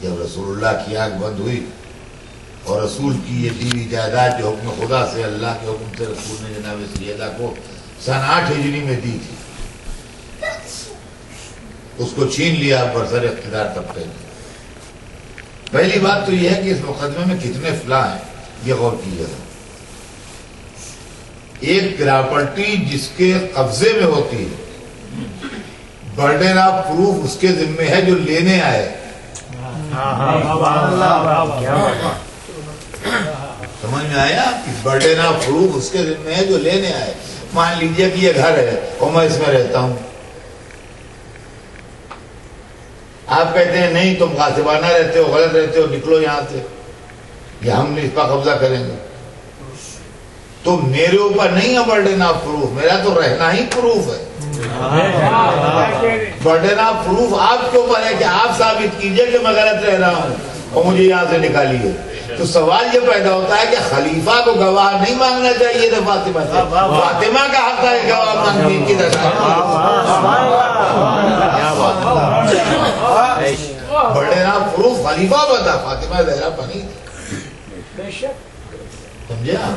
جب رسول اللہ کی آنکھ بند ہوئی اور رسول کی یہ دیوی جائیداد جو حکم خدا سے، اللہ کے حکم سے رسول نے جناب سیدہ کو سن 8 ہجری میں دی تھی، اس کو چھین لیا برسر اقتدار طبقے نے. پہلی بات تو یہ ہے کہ اس مقدمے میں کتنے فلاں ہیں یہ غور کیجیے گا. ایک پراپرٹی جس کے قبضے میں ہوتی ہے، برڈن آف پروف اس کے ذمے ہے جو لینے آئے. سمجھ میں آیا؟ برڈن آف پروف اس کے ذمے ہے جو لینے آئے. مان لیجئے کہ یہ گھر ہے اور میں اس میں رہتا ہوں، آپ کہتے ہیں نہیں تم غاصبانہ رہتے ہو، غلط رہتے ہو، نکلو یہاں سے، یہ ہم نے اس پر قبضہ کریں گے. تو میرے اوپر نہیں ہے برڈن آف پروف، میرا تو رہنا ہی پروف ہے. برڈن آف پروف آپ کے اوپر ہے کہ آپ ثابت کیجئے کہ میں غلط رہ رہا ہوں اور مجھے یہاں سے نکالیے. تو سوال یہ پیدا ہوتا ہے کہ خلیفہ کو گواہ نہیں مانگنا چاہیے تھا فاطمہ سے. فاطمہ کا حق ہے گواہ مانگنے کی برڈن آف پروف خلیفہ بتا، فاطمہ زہرا بنی. سمجھا؟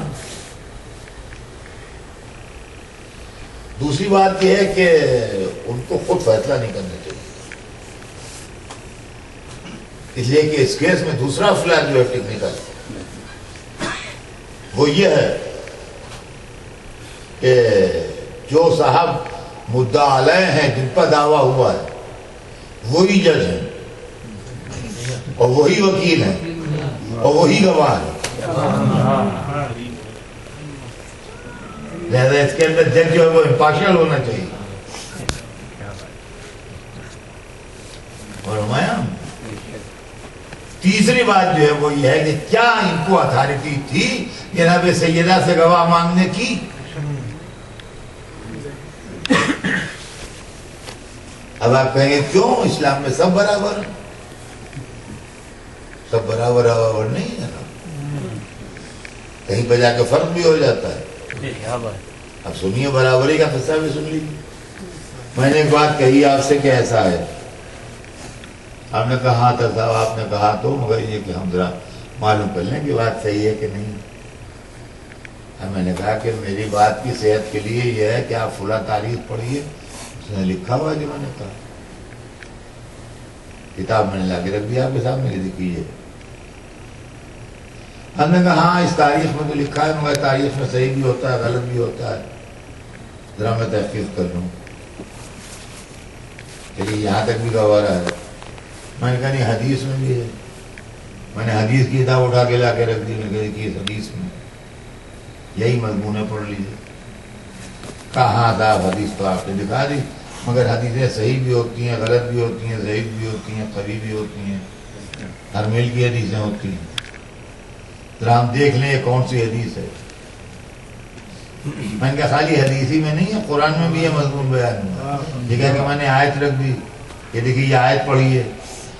دوسری بات یہ ہے کہ ان کو خود فیصلہ نہیں کرنا چاہیے، اس لیے کہ اس کیس میں دوسرا فلاح جو ہے ٹیکنیکل وہ یہ ہے کہ جو صاحب مدعا علیہ ہیں، جن پر دعویٰ ہوا ہے، وہی جج ہیں اور وہی وکیل ہیں اور وہی گواہ ہیں. لہذا اس کے اندر جج جو ہے وہ امپارشل ہونا چاہیے. اور تیسری بات جو ہے وہ یہ ہے کہ کیا ان کو اتھارٹی تھی جناب سیدہ سے گواہ مانگنے کی؟ اب آپ کہیں گے کیوں اسلام میں سب برابر ہیں؟ سب برابر نہیں ہے نا، کہیں پہ جا کے فرق بھی ہو جاتا ہے. اب سنیے برابری کا قصہ بھی سن لیجیے. میں نے ایک بات کہی آپ سے کہ ایسا ہے، آپ نے کہا تھا صاحب، آپ نے کہا تو مگر یہ کہ ہم ذرا معلوم کر لیں کہ بات صحیح ہے کہ نہیں. میں نے کہا کہ میری بات کی صحت کے لیے یہ ہے کہ آپ فلاں تاریخ پڑھیے، اس نے لکھا ہوا جو میں نے کہا. کتاب میں نے لا کے رکھ دیا آپ کے سامنے، کیجیے. ہم نے کہا ہاں اس تاریخ میں تو لکھا ہے مگر تاریخ میں صحیح بھی ہوتا ہے غلط بھی ہوتا ہے، ذرا میں تحقیق کر لوں. چلیے یہاں تک بھی گوارا ہے. میں نے کہا نہیں حدیث میں بھی ہے. میں نے حدیث کی کتاب اٹھا کے لا کے رکھ دی. میں کہ اس حدیث میں یہی مضمون ہے، پڑھ لیجیے. کہا ہاں صاحب حدیث تو آپ نے دکھا دی مگر حدیثیں صحیح بھی ہوتی ہیں، غلط بھی ہوتی ہیں، ضعیف بھی ہوتی ہیں، قوی بھی ہوتی ہیں، ہر میل کی حدیثیں ہوتی ہیں. ذرا ہم دیکھ لیں یہ کون سی حدیث ہے. میں نے کہا خالی حدیث ہی میں نہیں ہے، قرآن میں بھی یہ مضمون بیان ہوا. یہ کہا کہ میں نے آیت رکھ دی، یہ دیکھیے یہ آیت پڑھی ہے.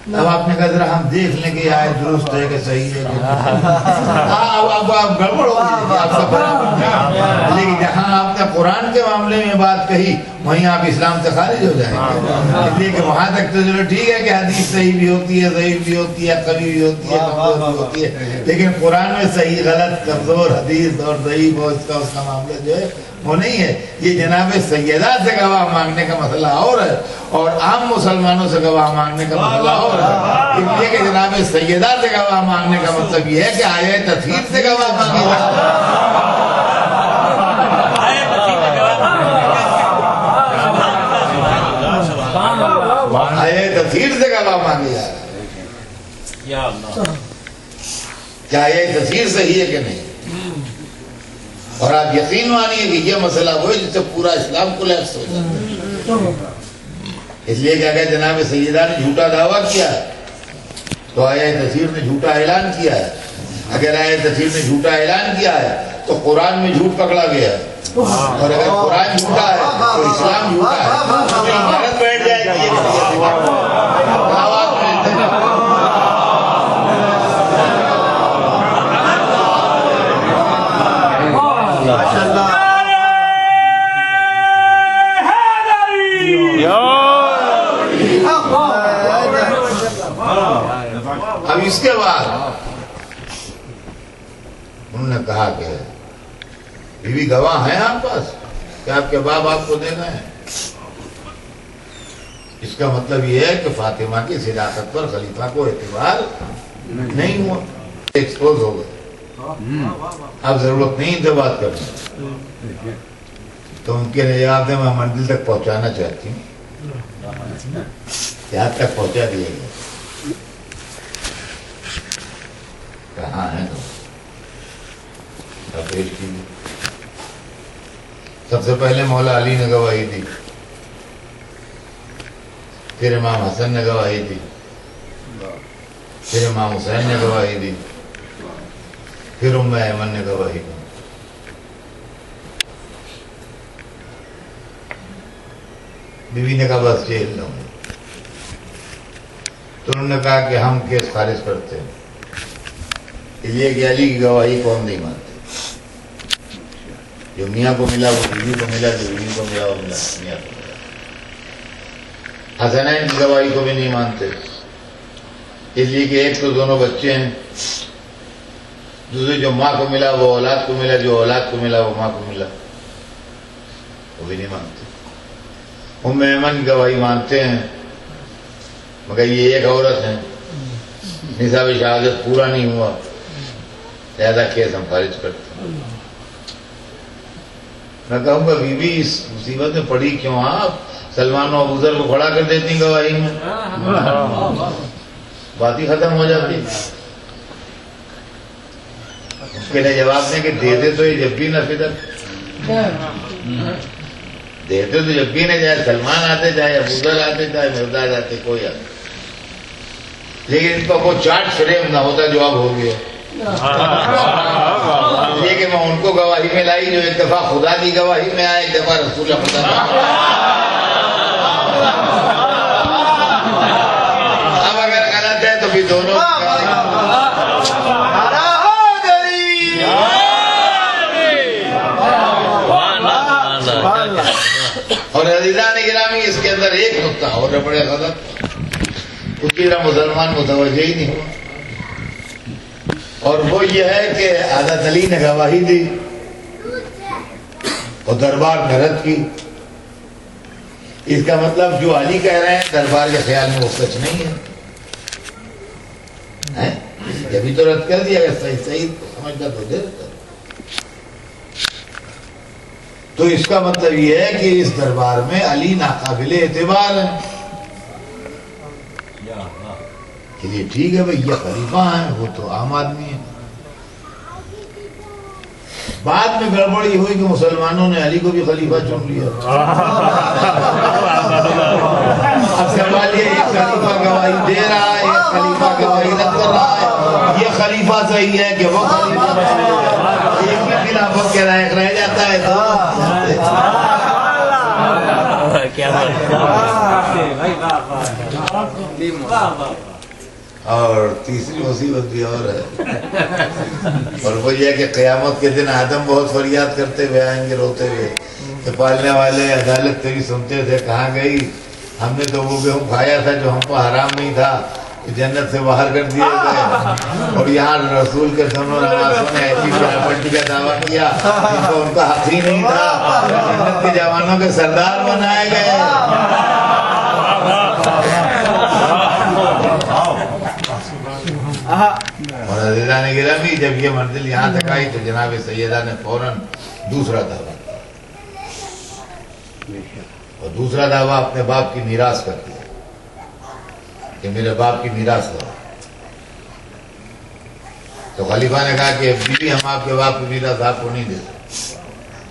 اب آپ نے کہا ذرا ہم دیکھ لیں کہ یہ آیت درست ہے کہ صحیح ہے اب گڑبڑ ہوگی آپ سب برابر نہیں، لیکن جہاں آپ نے قرآن کے معاملے میں بات کہی وہیں آپ اسلام سے خارج ہو جائیں گے، اس لیے کہ وہاں تک تو چلو ٹھیک ہے کہ حدیث صحیح بھی ہوتی ہے، ضعیف بھی ہوتی ہے، قوی بھی ہوتی ہے، کمزور بھی ہوتی ہے، لیکن قرآن میں صحیح غلط کمزور حدیث اور ضعیف اور اس کا معاملہ جو ہے وہ نہیں ہے۔ یہ جناب سیدہ سے گواہ مانگنے کا مسئلہ اور ہے اور عام مسلمانوں سے گواہ مانگنے کا مسئلہ اور ہے، اس لیے کہ جناب سیدہ سے گواہ مانگنے کا مطلب یہ ہے کہ آیہ تطہیر سے گواہ مانگی جائے، آیہ تطہیر سے گواہ مانگی جائے کیا آیہ تطہیر صحیح ہے کہ نہیں، اور آپ یقین مانیے کہ یہ مسئلہ وہ ہے جس سے پورا اسلام کو لیپس ہو جاتا ہے، اس لیے کہ اگر جناب سیدہ نے جھوٹا دعویٰ کیا ہے تو آیہ تطہیر نے جھوٹا اعلان کیا ہے، اگر آیہ تطہیر نے جھوٹا اعلان کیا ہے تو قرآن میں جھوٹ پکڑا گیا ہے، اور اگر قرآن جھوٹا ہے تو اسلام جھوٹا ہے، تو عمارت بیٹھ جائے گی۔ اب اس کے بعد انہوں نے کہا کہ بیوی گواہ ہیں آپ پاس کہ آپ کے باپ آپ کو دے گئے ہیں، اس کا مطلب یہ ہے کہ فاطمہ کی صداقت پر خلیفہ کو اعتبار نہیں ہوا، ایکسپوز ہو گئے، اب ضرورت نہیں ان سے بات کرنے، تو ان کے جواب دیں میں منزل تک پہنچانا چاہتی ہوں، یہاں تک پہنچا دیے گئے، کہاں ہیں تو پیش کیجیے۔ سب سے پہلے مولا علی نے گواہی دی، پھر امام حسن نے گواہی دی، پھر امام حسین نے گواہی دی، پھر ام ایمن نے گواہی دی۔ بیوی نے کہا بس جیل لوں گی، تو انہوں نے کہا کہ ہم کیس خارج کرتے ہیں، اس لیے کہ علی کی گواہی کو ہم نہیں مانتے، جو میاں کو ملا وہ بیوی کو ملا، جو بیوی کو ملا وہ ملا میاں کو ملا۔ حسنین کی گواہی کو بھی نہیں مانتے، اس لیے کہ ایک تو دونوں بچے ہیں، دوسرے جو ماں کو ملا وہ اولاد کو ملا، جو اولاد کو ملا وہ ماں کو ملا، وہ بھی نہیں مانتے۔ ام ایمن کی گواہی مانتے ہیں مگر یہ ایک عورت ہے، نصاب شہادت پورا نہیں ہوا، زیادہ کیس ہم خارج کرتے ہیں۔ میں کہوں گا بی بی اس مصیبت میں پڑی کیوں آپ؟ سلمان و ابوذر کو کھڑا کر دیتی گواہی میں، بات ہی ختم ہو جاتی۔ اس کے لیے جواب دیں کہ دیتے تو یہ جب بھی نہ فدر، دیتے تو جب بھی نہ، چاہے سلمان آتے چاہے ابوذر آتے چاہے مرداد آتے کوئی آتے، لیکن ان کا وہ چارٹ فریم نہ ہوتا جو اب ہو گیا، یہ کہ میں ان کو گواہی میں لائی جو ایک دفعہ خدا کی گواہی میں آئے، ایک دفعہ رسول خدا کا۔ اب اگر غلط ہے تو بھی دونوں اور عزیزان گرامی اس کے اندر ایک نقطہ اور بڑے غلط، اس کی طرح مسلمان متوجہ ہی نہیں ہوا، اور وہ یہ ہے کہ حضرت علی نے گواہی دی اور دربار نے رد کی، اس کا مطلب جو علی کہہ رہے ہیں دربار کے خیال میں وہ سچ نہیں ہے، جبھی تو رد کر دیا گیا، صحیح سمجھتا تو دے دیتا۔ تو اس کا مطلب یہ ہے کہ اس دربار میں علی ناقابل اعتبار ہے، کہ یہ ٹھیک ہے بھئی یہ خلیفہ ہیں، وہ تو عام آدمی ہے۔ بعد میں گڑبڑی ہوئی کہ مسلمانوں نے علی کو بھی خلیفہ چن لیا۔ اب سوال یہ ایک خلیفہ گواہی دے رہا ہے، ایک خلیفہ گواہی رد کر رہا ہے، یہ خلیفہ صحیح ہے کہ وہ خلیفہ صحیح ہے، ایک بھی خلافت کے لائق رہ جاتا ہے تو کیا اور تیسری مصیبت بھی اور ہے، اور وہ یہ کہ قیامت کے دن آدم بہت فریاد کرتے ہوئے آئیں گے روتے ہوئے کہ پالنے والے عدالت تیری سنتے تھے کہاں گئی، ہم نے تو وہ گیہوں کھایا تھا جو ہم کو حرام نہیں تھا، جنت سے باہر کر دیے گئے، اور یہاں رسول کے سنوں نوازوں نے ایسی پراپرٹی کا دعویٰ کیا جن کو ان کا حق ہی نہیں تھا، جنت کے جوانوں کے سردار بنائے گئے۔ اور عزیزان گرامی جب یہ منزل یہاں تک آئی تو جناب سیدہ نے فوراً دوسرا دعویٰ، اور دوسرا دعویٰ اپنے باپ کی میراث کر دیا کہ میرے باپ کی میراث کرو۔ تو خلیفہ نے کہا کہ بیوی ہم آپ کے باپ کی میراث آپ کو نہیں دے سکتے،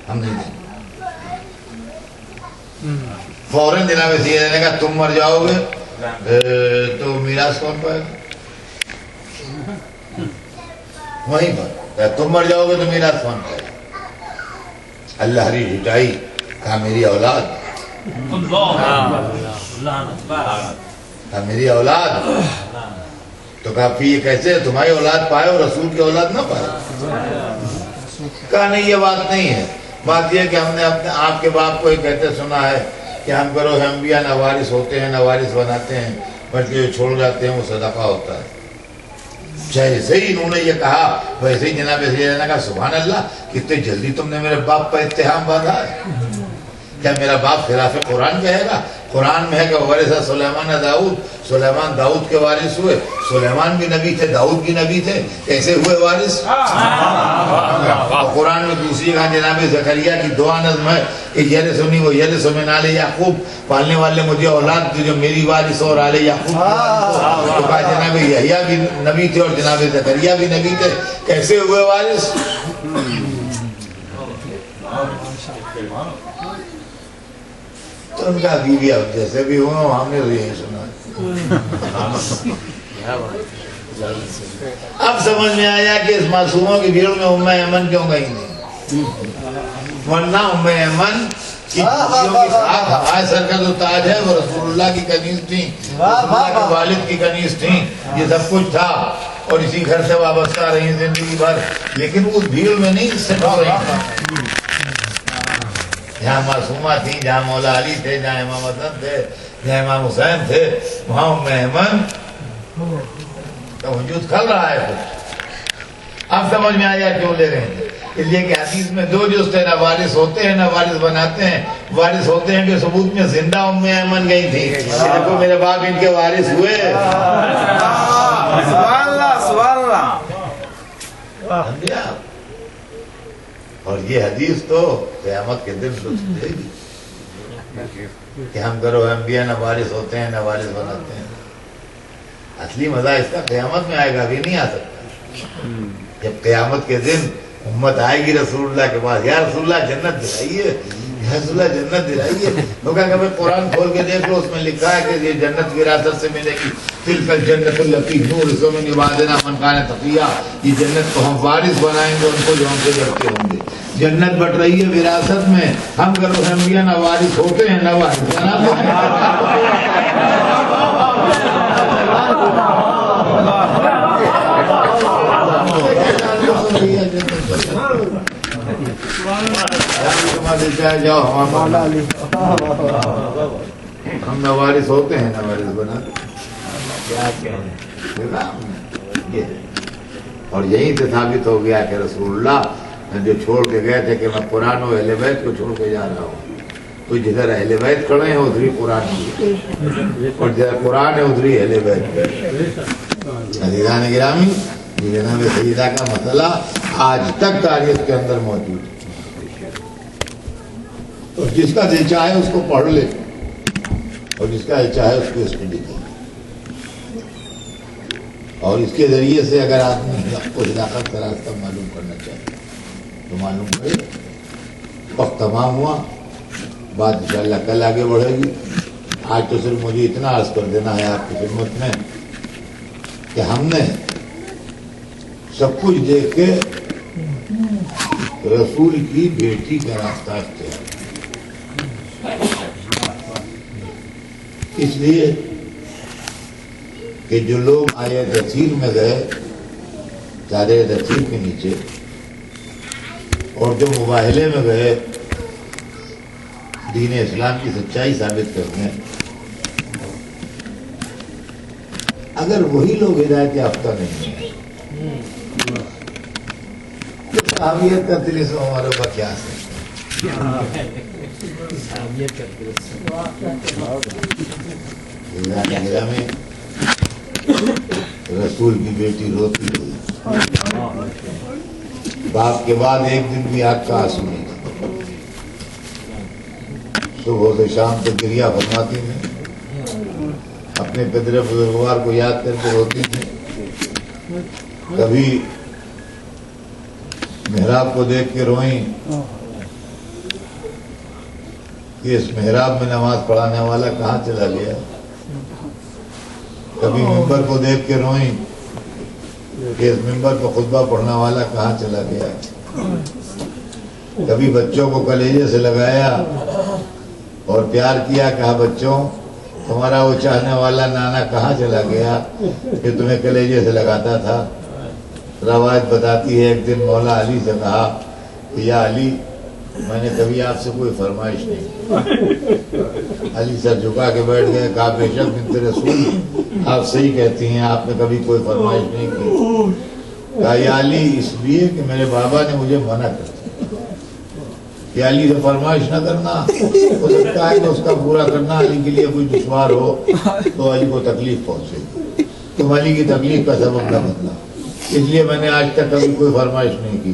ہم نہیں دیں گے۔ فوراً جناب سیدہ نے کہا تم مر جاؤ گے تو میراث کون پائے گا؟ وہیں پر تم مر جاؤ گے تو میراث کون پائے گا؟ اللہ ہری جھٹائی، کہا میری اولاد، میری اولاد۔ تو کہا پھر یہ کیسے تمہاری اولاد پائے اور رسول کی اولاد نہ پائے؟ کہا نہیں یہ بات نہیں ہے، بات یہ کہ ہم نے اپنے آپ کے باپ کو یہ کہتے سنا ہے کہ ہم کرو انبیاء نہ وارث ہوتے ہیں نہ وارث بناتے ہیں، بلکہ جو چھوڑ جاتے ہیں وہ صدقہ ہوتا ہے۔ جیسے ہی انہوں نے یہ کہا ویسے ہی جناب سیدہ نے کہا سبحان اللہ، کتنے جلدی تم نے میرے باپ پر اتہام باندھا ہے، کیا میرا باپ خلاف قرآن کہے گا؟ قرآن میں ہے کہ وارث سلیمان داؤد، سلیمان داؤد کے وارث ہوئے، سلیمان بھی نبی تھے، داؤد بھی نبی تھے، کیسے ہوئے وارث؟ قرآن میں دوسری کہا جناب زکریا کی دعا نظم ہے کہ یرثنی و یرث من آل یعقوب، پالنے والے مجھے اولاد جو میری وارث اور آل یعقوب۔ تو کہا جناب یحییٰ بھی نبی تھے اور جناب زکریا بھی نبی تھے، کیسے ہوئے وارث؟ تو ان کا بیوی اب جیسے بھی ہوا ہم نے تو یہی سنا۔ اب سمجھ میں آیا کہ اس معصوموں کی بھیڑ میں ام ایمن کیوں گئی نہیں، ورنہ ام ایمن کی ہمارے سر کا جو تاج ہے وہ رسول اللہ کی کنیز تھی، رسول اللہ کے والد کی کنیز تھی، یہ سب کچھ تھا، اور اسی گھر سے وابستہ رہی زندگی بھر، لیکن اس بھیڑ میں نہیں سٹ ہو رہی۔ جہاں معصومہ تھی، جہاں مولا علی تھے، جہاں امام حسن تھے، جہاں امام حسین تھے، وہاں ام ایمن کا وجود کھل رہا ہے کچھ۔ اب سمجھ میں آیا کیوں لے رہے ہیں، اس لیے کہ حدیث میں دو جز تھے، نہ وارث ہوتے ہیں نہ وارث بناتے ہیں۔ وارث ہوتے ہیں کہ ثبوت میں زندہ ام ایمن گئی تھی، دیکھو میرے باپ ان کے وارث ہوئے۔ سبحان اللہ سبحان اللہ۔ اور یہ حدیث تو قیامت کے دن لطف دے گی کہ ہم کرو انبیاء نہ وارث ہوتے ہیں نہ وارث بناتے ہیں۔ اصلی مزہ اس کا قیامت میں آئے گا، ابھی نہیں آ سکتا۔ جب قیامت کے دن امت آئے گی رسول اللہ کے پاس، یا رسول اللہ جنت دلائیے، یا رسول اللہ جنت دلائیے، تو کہا کہ قرآن کھول کے دیکھ لو، اس میں لکھا ہے کہ یہ جنت وراثت سے ملے گی، تلک الجنت التی نورث من عبادنا من کان تقیا، یہ جنت کو ہم وارث بنائیں گے ان کو جو ہم سے ڈرتے ہوں گے۔ جنت بٹ رہی ہے وراثت میں، ہم کرو انبیاء نہ وارث ہوتے ہیں نہ وارث بناتے ہیں۔ جاؤ ہم نہ وارث ہوتے ہیں نہ وارث بناتے ہیں۔ اور یہیں سے ثابت ہو گیا کہ رسول اللہ جو چھوڑ کے گئے تھے کہ میں قرآن و اہل بیت کو چھوڑ کے جا رہا ہوں، تو جدھر اہل بیت کھڑے ہیں ادھر ہی قرآن کی، اور جدھر قرآن ہے ادھر ہی اہل بیت۔ عزیزان گرامی، جناب سیدہ کا مسئلہ آج تک تاریخ کے اندر موجود ہے، اور جس کا دل چاہے اس کو پڑھ لے اور جس کا دل چاہے اس کو لکھے، اور اس کے ذریعے سے اگر آدمی کو ہدایت کا راستہ معلوم کرنا چاہے تو معلوم کرے۔ وقت تمام ہوا، بات انشاءاللہ کل آگے بڑھے گی۔ آج تو صرف مجھے اتنا عرض کر دینا ہے آپ کی خدمت میں کہ ہم نے سب کچھ دیکھ کے رسول کی بیٹی کا راستہ اختیار کیا، اس لیے کہ جو لوگ آیت تفسیر میں گئے چادر تفسیر کے نیچے اور جو مباہلے میں گئے دین اسلام کی سچائی ثابت کرتے ہیں، اگر وہی لوگ ہدایت یافتہ نہیں ہیں تو صحابیت کا طلسم ہمارے اوپر کیا ہے؟ میں رسول کی بیٹی روتی ہوئی، باپ کے بعد ایک دن بھی آنکھ کا آنسو نہیں تھا، صبح سے شام تک گریہ فرماتی ہیں، اپنے پدر بزرگوار کو یاد کر کے روتی تھی، کبھی محراب کو دیکھ کے روئیں کہ اس محراب میں نماز پڑھانے والا کہاں چلا گیا، کبھی ممبر کو دیکھ کے روئیں کہ اس ممبر کو خطبہ پڑھنے والا کہاں چلا گیا، کبھی بچوں کو کلیجے سے لگایا اور پیار کیا، کہا بچوں تمہارا وہ چاہنے والا نانا کہاں چلا گیا کہ تمہیں کلیجے سے لگاتا تھا۔ روایت بتاتی ہے ایک دن مولا علی سے کہا کہ یا علی میں نے کبھی آپ سے کوئی فرمائش نہیں۔ علی سر جھکا کے بیٹھ گئے، کہا بے شک بنت رسول آپ صحیح کہتی ہیں، آپ نے کبھی کوئی فرمائش نہیں کی۔ کہا یا علی اس لیے کہ میرے بابا نے مجھے منع کر دیا کہ علی سے فرمائش نہ کرنا، ہو سکتا ہے کہ اس کا پورا کرنا علی کے لیے کوئی دشوار ہو تو علی کو تکلیف پہنچے گی، تم علی کی تکلیف کا سبب نہ بننا، اس لیے میں نے آج تک کبھی کوئی فرمائش نہیں کی،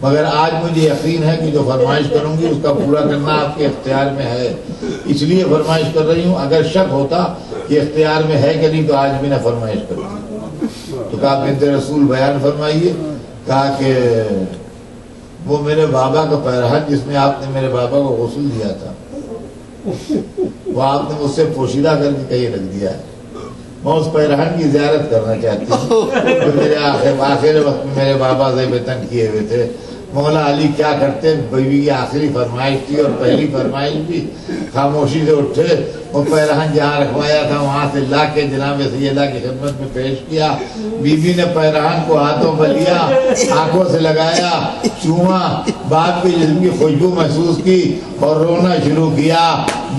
مگر آج مجھے یقین ہے کہ جو فرمائش کروں گی اس کا پورا کرنا آپ کے اختیار میں ہے، اس لیے فرمائش کر رہی ہوں، اگر شک ہوتا کہ اختیار میں ہے کہ نہیں تو آج بھی نہ فرمائش کرتی۔ تو کہا بنت رسول بیان فرمائیے، کہا کہ وہ میرے بابا کا پیرہن جس میں آپ نے میرے بابا کو غسل دیا تھا وہ آپ نے مجھ سے پوشیدہ کر کے کہیں رکھ دیا ہے، میں اس پیرہن کی زیارت کرنا چاہتی ہوں جو میرے آخر وقت میں میرے بابا سے وطن کیے ہوئے تھے۔ مولا علی کیا کرتے، بیوی کی آخری فرمائش تھی اور پہلی فرمائش بھی، خاموشی سے اٹھے، وہ پیرہن جہاں رکھوایا تھا وہاں سے لا کے جناب سیدہ کی خدمت میں پیش کیا۔ بیوی نے پیرہن کو ہاتھوں میں لیا، آنکھوں سے لگایا، چوما، باپ کے جسم کی خوشبو محسوس کی اور رونا شروع کیا،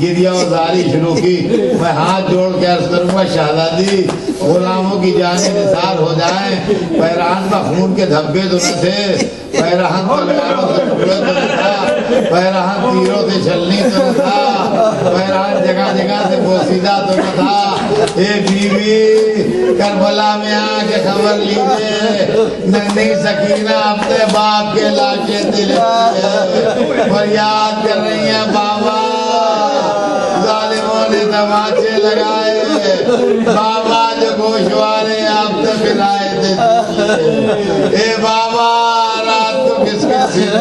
گریہ وزاری شروع کی۔ میں ہاتھ جوڑ کے عرض کروں گا شہزادی غلاموں کی جانیں نثار ہو جائیں، پیرہن کا خون کے دھبے تو نہ تھے، پیرہن تلواروں سے ٹکڑے تو نہ تھا، پیرہن تیروں سے چھلنی تو نہ تھا، پیرہن جگہ جگہ سے بوسیدہ تو نہ تھا۔ اے بیوی کربلا میں آ کے خبر لیجئے، ننھی سکینہ اپنے باپ کے لاشے تلتی ہے، فریاد کر رہی ہیں بابا ظالموں نے تماچے لگائے، بابا جو گوشوارے آپ سے پھرائے تھے، اے بابا رات کو کس کے سن